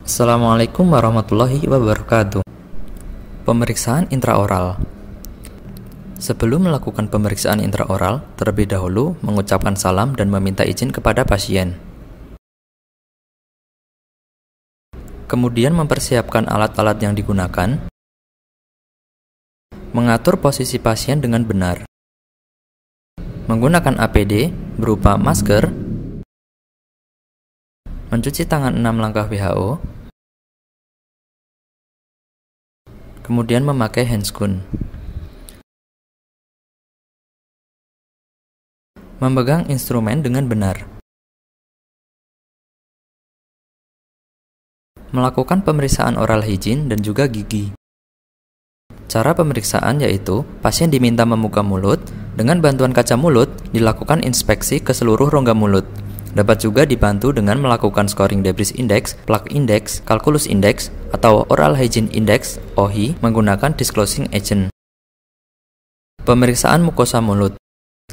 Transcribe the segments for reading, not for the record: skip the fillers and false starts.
Assalamualaikum warahmatullahi wabarakatuh. Pemeriksaan intraoral. Sebelum melakukan pemeriksaan intraoral, terlebih dahulu mengucapkan salam dan meminta izin kepada pasien. Kemudian mempersiapkan alat-alat yang digunakan, mengatur posisi pasien dengan benar, menggunakan APD berupa masker, mencuci tangan 6 langkah WHO, kemudian memakai handscoon. Memegang instrumen dengan benar. Melakukan pemeriksaan oral hygiene dan juga gigi. Cara pemeriksaan yaitu pasien diminta membuka mulut. Dengan bantuan kaca mulut, dilakukan inspeksi ke seluruh rongga mulut. Dapat juga dibantu dengan melakukan scoring debris index, plaque index, calculus index, atau oral hygiene index (OHI) menggunakan disclosing agent. Pemeriksaan mukosa mulut.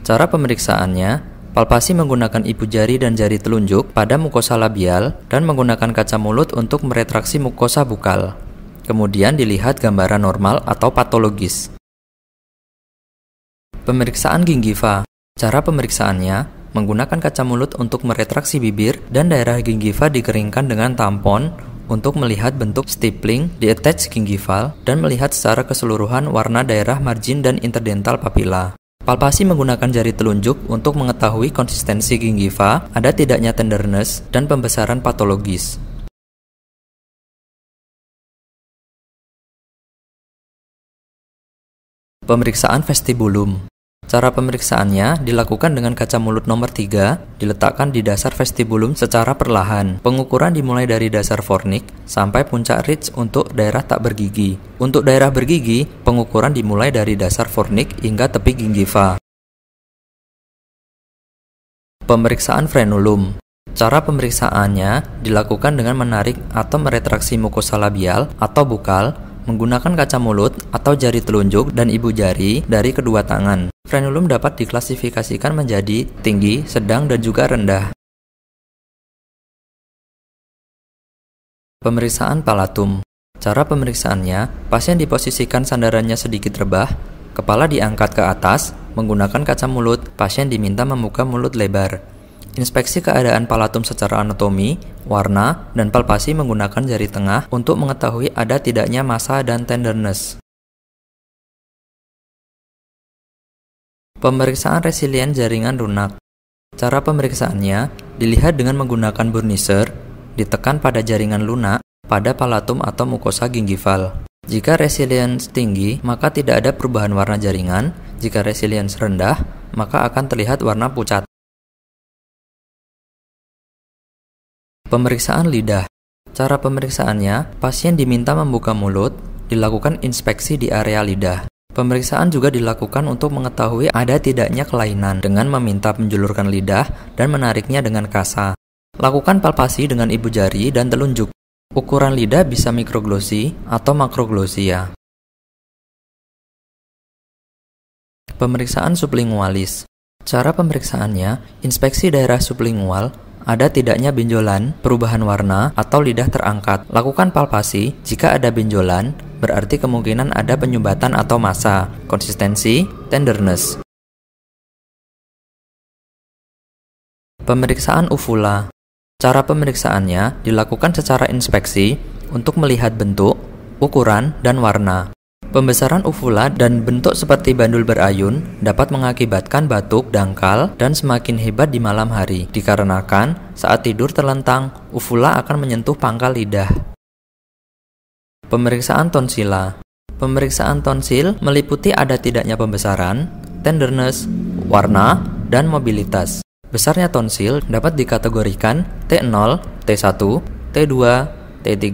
Cara pemeriksaannya, palpasi menggunakan ibu jari dan jari telunjuk pada mukosa labial dan menggunakan kaca mulut untuk meretraksi mukosa bukal. Kemudian dilihat gambaran normal atau patologis. Pemeriksaan gingiva. Cara pemeriksaannya, menggunakan kaca mulut untuk meretraksi bibir dan daerah gingiva dikeringkan dengan tampon untuk melihat bentuk stippling di attach gingival dan melihat secara keseluruhan warna daerah margin dan interdental papilla. Palpasi menggunakan jari telunjuk untuk mengetahui konsistensi gingiva, ada tidaknya tenderness, dan pembesaran patologis. Pemeriksaan vestibulum. Cara pemeriksaannya dilakukan dengan kaca mulut nomor 3, diletakkan di dasar vestibulum secara perlahan. Pengukuran dimulai dari dasar fornik sampai puncak ridge untuk daerah tak bergigi. Untuk daerah bergigi, pengukuran dimulai dari dasar fornik hingga tepi gingiva. Pemeriksaan frenulum. Cara pemeriksaannya dilakukan dengan menarik atau meretraksi mukosa labial atau bukal menggunakan kaca mulut atau jari telunjuk dan ibu jari dari kedua tangan. Frenulum dapat diklasifikasikan menjadi tinggi, sedang, dan juga rendah. Pemeriksaan palatum. Cara pemeriksaannya, pasien diposisikan sandarannya sedikit rebah, kepala diangkat ke atas, menggunakan kaca mulut, pasien diminta membuka mulut lebar. Inspeksi keadaan palatum secara anatomi, warna, dan palpasi menggunakan jari tengah untuk mengetahui ada tidaknya massa dan tenderness. Pemeriksaan resilient jaringan lunak. Cara pemeriksaannya dilihat dengan menggunakan burnisher, ditekan pada jaringan lunak pada palatum atau mukosa gingival. Jika resilience tinggi, maka tidak ada perubahan warna jaringan. Jika resilience rendah, maka akan terlihat warna pucat. Pemeriksaan lidah. Cara pemeriksaannya, pasien diminta membuka mulut, dilakukan inspeksi di area lidah. Pemeriksaan juga dilakukan untuk mengetahui ada tidaknya kelainan dengan meminta menjulurkan lidah dan menariknya dengan kasa. Lakukan palpasi dengan ibu jari dan telunjuk. Ukuran lidah bisa mikroglosi atau makroglosia. Pemeriksaan sublingualis. Cara pemeriksaannya, inspeksi daerah sublingual, ada tidaknya benjolan, perubahan warna, atau lidah terangkat. Lakukan palpasi, jika ada benjolan, berarti kemungkinan ada penyumbatan atau massa, konsistensi, tenderness. Pemeriksaan uvula. Cara pemeriksaannya dilakukan secara inspeksi untuk melihat bentuk, ukuran, dan warna. Pembesaran uvula dan bentuk seperti bandul berayun dapat mengakibatkan batuk, dangkal, dan semakin hebat di malam hari. Dikarenakan saat tidur terlentang, uvula akan menyentuh pangkal lidah. Pemeriksaan tonsila. Pemeriksaan tonsil meliputi ada tidaknya pembesaran, tenderness, warna, dan mobilitas. Besarnya tonsil dapat dikategorikan T0, T1, T2, T3,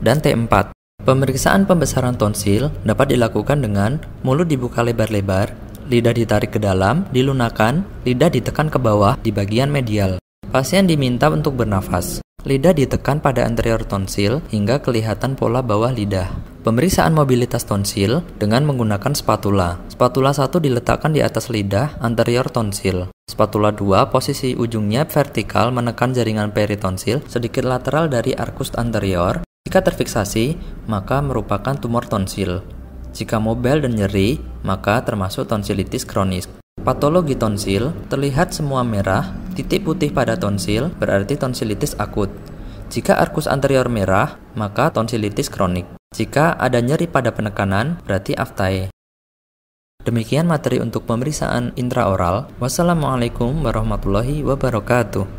dan T4. Pemeriksaan pembesaran tonsil dapat dilakukan dengan mulut dibuka lebar-lebar, lidah ditarik ke dalam, dilunakan, lidah ditekan ke bawah di bagian medial. Pasien diminta untuk bernafas. Lidah ditekan pada anterior tonsil hingga kelihatan pola bawah lidah. Pemeriksaan mobilitas tonsil dengan menggunakan spatula. Spatula 1 diletakkan di atas lidah anterior tonsil. Spatula 2, posisi ujungnya vertikal menekan jaringan peritonsil sedikit lateral dari arkus anterior. Jika terfiksasi, maka merupakan tumor tonsil. Jika mobile dan nyeri, maka termasuk tonsilitis kronis. Patologi tonsil, terlihat semua merah, titik putih pada tonsil, berarti tonsilitis akut. Jika arkus anterior merah, maka tonsilitis kronik. Jika ada nyeri pada penekanan, berarti aftae. Demikian materi untuk pemeriksaan intraoral. Wassalamualaikum warahmatullahi wabarakatuh.